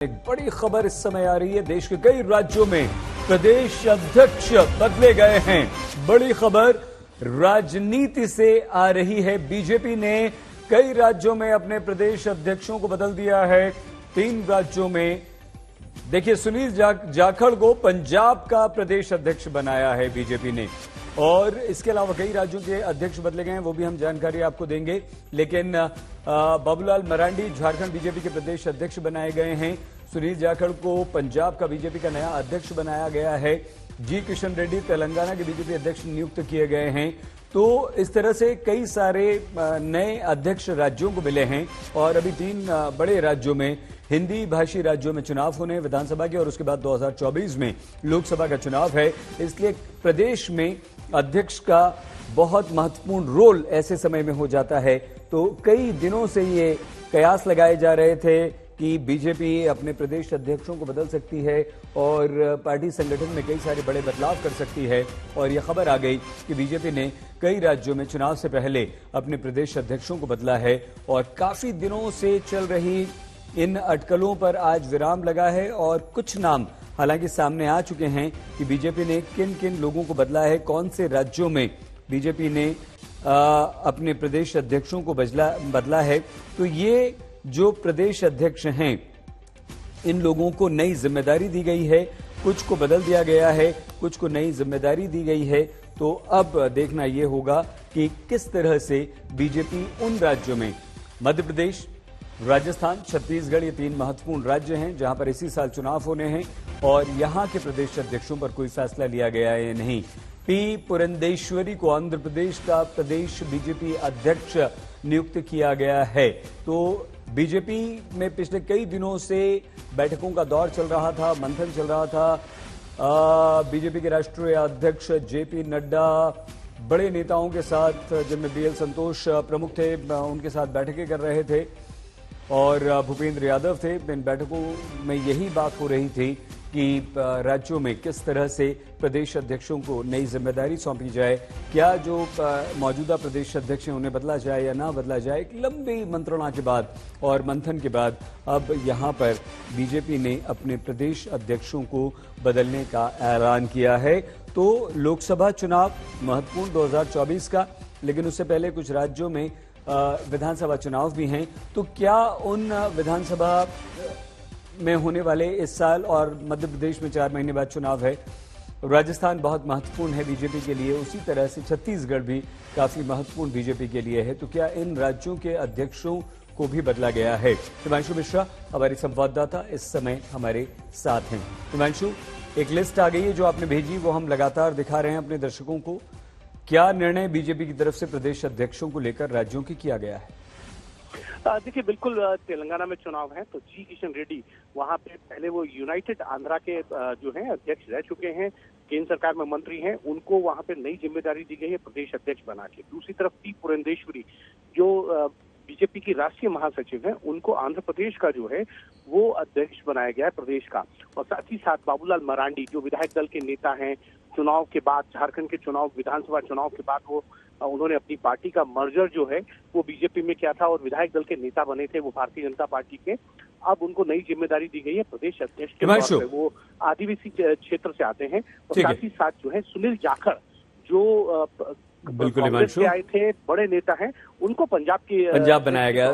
एक बड़ी खबर इस समय आ रही है। देश के कई राज्यों में प्रदेश अध्यक्ष बदले गए हैं। बड़ी खबर राजनीति से आ रही है। बीजेपी ने कई राज्यों में अपने प्रदेश अध्यक्षों को बदल दिया है। 3 राज्यों में देखिए, सुनील जाखड़ को पंजाब का प्रदेश अध्यक्ष बनाया है बीजेपी ने, और इसके अलावा कई राज्यों के अध्यक्ष बदले गए हैं, वो भी हम जानकारी आपको देंगे। लेकिन बाबूलाल मरांडी झारखंड बीजेपी के प्रदेश अध्यक्ष बनाए गए हैं। सुनील जाखड़ को पंजाब का बीजेपी का नया अध्यक्ष बनाया गया है। जी किशन रेड्डी तेलंगाना के बीजेपी अध्यक्ष नियुक्त किए गए हैं। तो इस तरह से कई सारे नए अध्यक्ष राज्यों को मिले हैं, और अभी 3 बड़े राज्यों में, हिंदी भाषी राज्यों में चुनाव होने हैं विधानसभा के, और उसके बाद 2024 में लोकसभा का चुनाव है। इसलिए प्रदेश में अध्यक्ष का बहुत महत्वपूर्ण रोल ऐसे समय में हो जाता है। तो कई दिनों से ये कयास लगाए जा रहे थे कि बीजेपी अपने प्रदेश अध्यक्षों को बदल सकती है और पार्टी संगठन में कई सारे बड़े बदलाव कर सकती है। और यह खबर आ गई कि बीजेपी ने कई राज्यों में चुनाव से पहले अपने प्रदेश अध्यक्षों को बदला है, और काफी दिनों से चल रही इन अटकलों पर आज विराम लगा है। और कुछ नाम हालांकि सामने आ चुके हैं कि बीजेपी ने किन किन लोगों को बदला है, कौन से राज्यों में बीजेपी ने अपने प्रदेश अध्यक्षों को बदला है। तो ये जो प्रदेश अध्यक्ष हैं, इन लोगों को नई जिम्मेदारी दी गई है। कुछ को बदल दिया गया है, कुछ को नई जिम्मेदारी दी गई है। तो अब देखना यह होगा कि किस तरह से बीजेपी उन राज्यों में, मध्य प्रदेश, राजस्थान, छत्तीसगढ़, ये 3 महत्वपूर्ण राज्य हैं जहां पर इसी साल चुनाव होने हैं, और यहां के प्रदेश अध्यक्षों पर कोई फैसला लिया गया है या नहीं। पी पुरंदेश्वरी को आंध्र प्रदेश का प्रदेश बीजेपी अध्यक्ष नियुक्त किया गया है। तो बीजेपी में पिछले कई दिनों से बैठकों का दौर चल रहा था, मंथन चल रहा था। बीजेपी के राष्ट्रीय अध्यक्ष जेपी नड्डा बड़े नेताओं के साथ, जिनमें बीएल संतोष प्रमुख थे, उनके साथ बैठकें कर रहे थे, और भूपेंद्र यादव थे। इन बैठकों में यही बात हो रही थी कि राज्यों में किस तरह से प्रदेश अध्यक्षों को नई जिम्मेदारी सौंपी जाए, क्या जो मौजूदा प्रदेश अध्यक्ष हैं उन्हें बदला जाए या ना बदला जाए। एक लंबी मंत्रणा के बाद और मंथन के बाद अब यहां पर बीजेपी ने अपने प्रदेश अध्यक्षों को बदलने का ऐलान किया है। तो लोकसभा चुनाव महत्वपूर्ण 2024 का, लेकिन उससे पहले कुछ राज्यों में विधानसभा चुनाव भी हैं। तो क्या उन विधानसभा में होने वाले इस साल, और मध्य प्रदेश में 4 महीने बाद चुनाव है, राजस्थान बहुत महत्वपूर्ण है बीजेपी के लिए, उसी तरह से छत्तीसगढ़ भी काफी महत्वपूर्ण बीजेपी के लिए है। तो क्या इन राज्यों के अध्यक्षों को भी बदला गया है? हिमांशु मिश्रा हमारे संवाददाता इस समय हमारे साथ हैं। हिमांशु, एक लिस्ट आ गई है जो आपने भेजी, वो हम लगातार दिखा रहे हैं अपने दर्शकों को। क्या निर्णय बीजेपी की तरफ से प्रदेश अध्यक्षों को लेकर राज्यों की किया गया है? देखिए, बिल्कुल तेलंगाना में चुनाव है, तो जी किशन रेड्डी वहां पे पहले वो यूनाइटेड आंध्रा के जो हैं अध्यक्ष रह चुके हैं, केंद्र सरकार में मंत्री हैं, उनको वहां पे नई जिम्मेदारी दी गई है प्रदेश अध्यक्ष बना के। दूसरी तरफ पी पुरंदेश्वरी जो बीजेपी की राष्ट्रीय महासचिव हैं, उनको आंध्र प्रदेश का जो है वो अध्यक्ष बनाया गया है प्रदेश का। और साथ ही साथ बाबूलाल मरांडी जो विधायक दल के नेता हैं, चुनाव के बाद, झारखंड के चुनाव, विधानसभा चुनाव के बाद वो उन्होंने अपनी पार्टी का मर्जर जो है वो बीजेपी में किया था और विधायक दल के नेता बने थे वो भारतीय जनता पार्टी के। अब उनको नई जिम्मेदारी दी गई है प्रदेश अध्यक्ष के तौर पे। वो आदिवासी क्षेत्र से आते हैं, और साथ ही साथ जो है सुनील जाखड़ जो बिल्कुल कांग्रेस से आए थे, बड़े नेता हैं, उनको पंजाब बनाया गया।